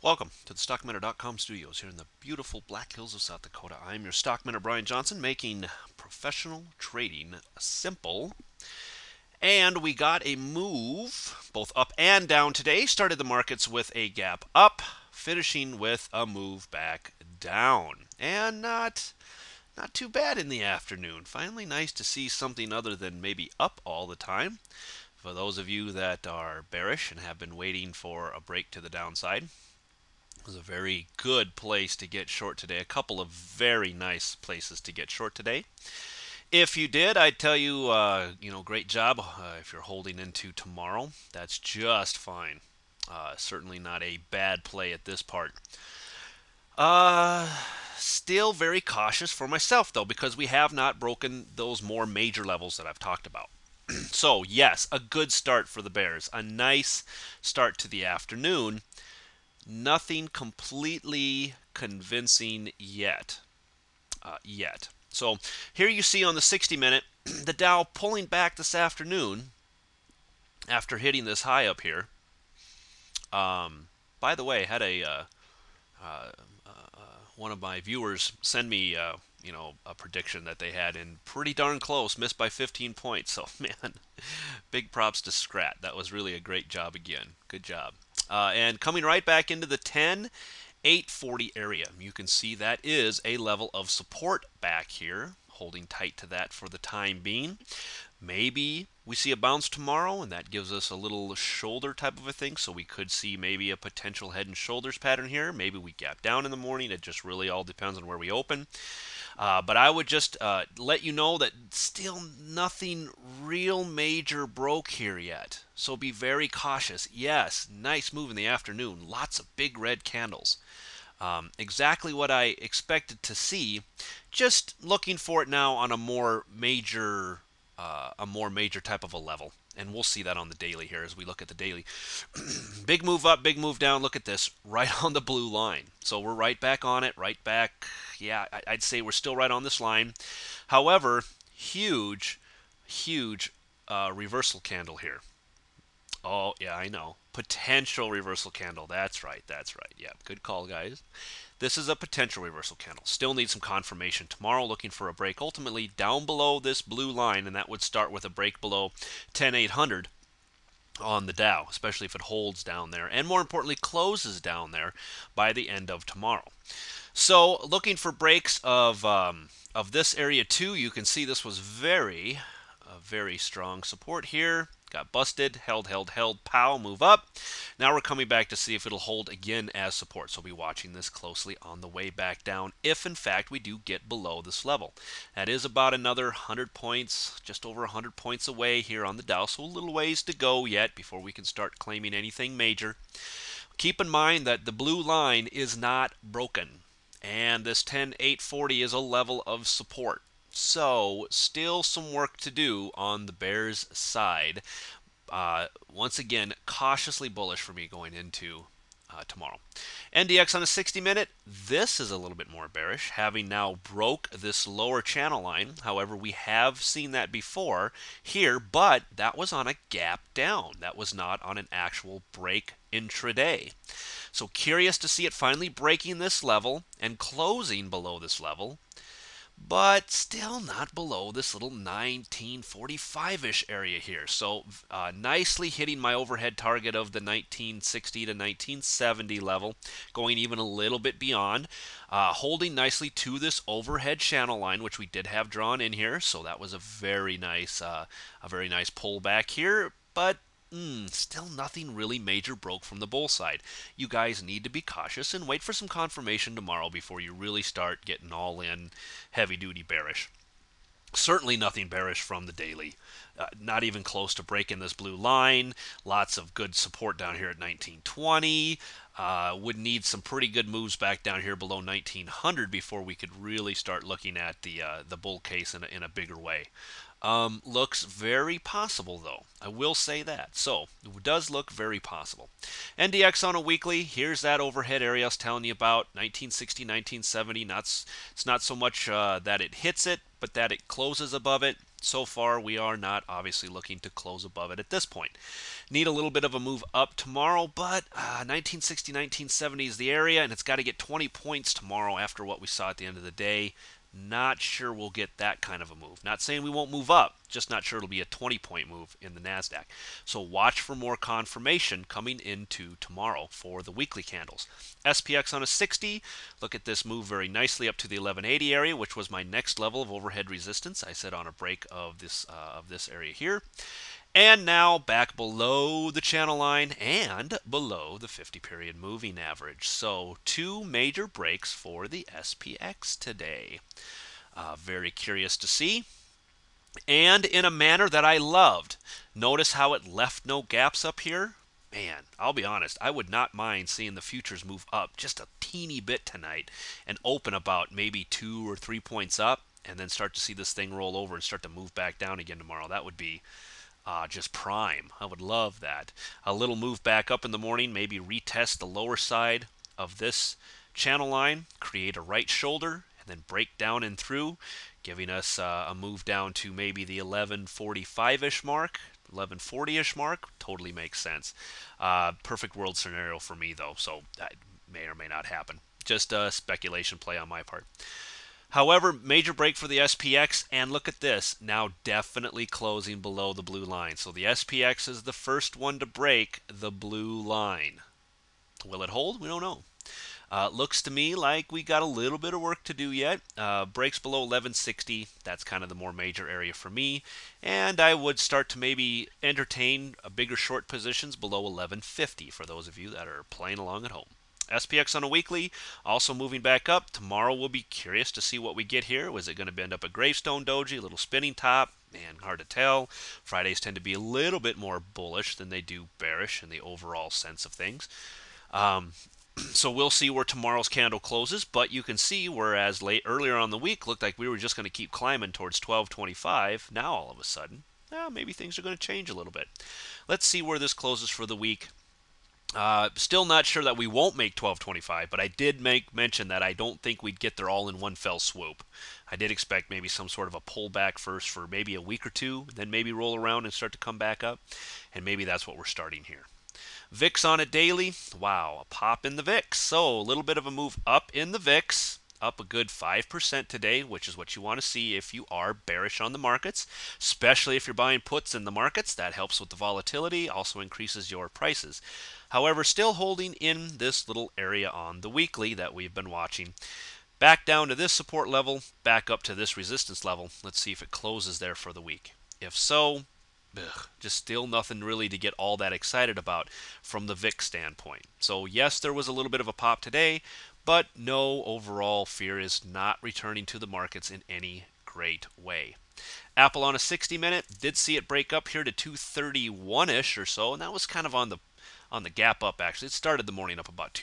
Welcome to the StockMiner.com studios here in the beautiful Black Hills of South Dakota. I'm your StockMiner Brian Johnson, making professional trading simple. And we got a move both up and down today. Started the markets with a gap up, finishing with a move back down. And not too bad in the afternoon. Finally nice to see something other than maybe up all the time. For those of you that are bearish and have been waiting for a break to the downside, it was a very good place to get short today. A couple of very nice places to get short today. If you did, I'd tell you, great job. If you're holding into tomorrow, that's just fine. Certainly not a bad play at this part. Uh, Still very cautious for myself though, because we have not broken those more major levels that I've talked about. So yes, a good start for the Bears. A nice start to the afternoon. Nothing completely convincing yet. So here you see on the 60-minute, the Dow pulling back this afternoon after hitting this high up here. By the way, had uh, one of my viewers send me a prediction that they had in pretty darn close, missed by 15 points. So man, big props to Scrat. That was really a great job again. Good job. And coming right back into the 10,840 area. You can see that is a level of support back here. Holding tight to that for the time being. Maybe we see a bounce tomorrow, and that gives us a little shoulder type of a thing. So we could see maybe a potential head and shoulders pattern here. Maybe we gap down in the morning. It just really all depends on where we open. But I would just let you know that still nothing real major broke here yet. So be very cautious. Yes, nice move in the afternoon. Lots of big red candles. Exactly what I expected to see. Just looking for it now on a more major type of a level. And we'll see that on the daily here as we look at the daily. Big move up, big move down. Look at this, right on the blue line. So we're right back on it, right back. Yeah, I'd say we're still right on this line. However, huge reversal candle here. Oh, yeah, I know. Potential reversal candle. That's right. That's right. Yeah, good call, guys. This is a potential reversal candle. Still need some confirmation. Tomorrow looking for a break ultimately down below this blue line, and that would start with a break below 10,800 on the Dow, especially if it holds down there, and more importantly, closes down there by the end of tomorrow. So looking for breaks of this area too. You can see this was very strong support here. Got busted, held, pow, move up. Now we're coming back to see if it'll hold again as support. So be watching this closely on the way back down if in fact we do get below this level. That is about another 100 points, just over 100 points away here on the Dow. So a little ways to go yet before we can start claiming anything major. Keep in mind that the blue line is not broken. And this 10,840 is a level of support. So, still some work to do on the Bears side. Once again, cautiously bullish for me going into tomorrow. NDX on a 60-minute, this is a little bit more bearish, having now broke this lower channel line. However, we have seen that before here, but that was on a gap down. That was not on an actual break intraday. So curious to see it finally breaking this level and closing below this level, but still not below this little 1945-ish area here. So nicely hitting my overhead target of the 1960 to 1970 level, going even a little bit beyond, holding nicely to this overhead channel line, which we did have drawn in here. So that was a very nice pullback here, but still nothing really major broke from the bull side. You guys need to be cautious and wait for some confirmation tomorrow before you really start getting all in heavy duty bearish. Certainly nothing bearish from the daily. Not even close to breaking this blue line. Lots of good support down here at 1920. Would need some pretty good moves back down here below 1900 before we could really start looking at the bull case in a bigger way. Looks very possible, though. I will say that. So, it does look very possible. NDX on a weekly. Here's that overhead area I was telling you about. 1960, 1970. It's not so much that it hits it, but that it closes above it. so far we are not obviously looking to close above it at this point. Need a little bit of a move up tomorrow, but 1960, 1970 is the area, and it's got to get 20 points tomorrow after what we saw at the end of the day. Not sure we'll get that kind of a move. Not saying we won't move up, just not sure it'll be a 20-point move in the NASDAQ. So watch for more confirmation coming into tomorrow for the weekly candles. SPX on a 60, look at this move very nicely up to the 1180 area, which was my next level of overhead resistance. I said on a break of this area here. And now back below the channel line and below the 50-period moving average. So two major breaks for the SPX today. Very curious to see. And in a manner that I loved. Notice how it left no gaps up here? Man, I'll be honest, I would not mind seeing the futures move up just a teeny bit tonight and open about maybe 2 or 3 points up and then start to see this thing roll over and start to move back down again tomorrow. That would be just prime. I would love that. A little move back up in the morning, maybe retest the lower side of this channel line, create a right shoulder, and then break down and through, giving us a move down to maybe the 1145-ish mark, 1140-ish mark. Totally makes sense. Perfect world scenario for me, though, so that may or may not happen. Just a speculation play on my part. However, major break for the SPX, and look at this, now definitely closing below the blue line. So the SPX is the first one to break the blue line. Will it hold? We don't know. Looks to me like we got a little bit of work to do yet. Breaks below 1160, that's kind of the more major area for me. And I would start to maybe entertain bigger short positions below 1150 for those of you that are playing along at home. SPX on a weekly, also moving back up. Tomorrow we'll be curious to see what we get here. Was it going to end up a gravestone doji, a little spinning top? Man, hard to tell. Fridays tend to be a little bit more bullish than they do bearish in the overall sense of things. So we'll see where tomorrow's candle closes, but you can see whereas earlier on the week looked like we were just going to keep climbing towards 1225, now all of a sudden, maybe things are going to change a little bit. Let's see where this closes for the week. Still not sure that we won't make 1225, but I did mention that I don't think we'd get there all in one fell swoop. I did expect maybe some sort of a pullback first for maybe a week or two, then maybe roll around and start to come back up, and maybe that's what we're starting here. VIX on it daily, wow, a pop in the VIX. So a little bit of a move up in the VIX, up a good 5% today, which is what you want to see if you are bearish on the markets, especially if you're buying puts in the markets. That helps with the volatility, also increases your prices. However, still holding in this little area on the weekly that we've been watching. Back down to this support level, back up to this resistance level. Let's see if it closes there for the week. If so, just still nothing really to get all that excited about from the VIX standpoint. So yes, there was a little bit of a pop today, but no, overall fear is not returning to the markets in any great way. Apple on a 60-minute, did see it break up here to 231-ish or so, and that was kind of on the gap up actually. It started the morning up about 2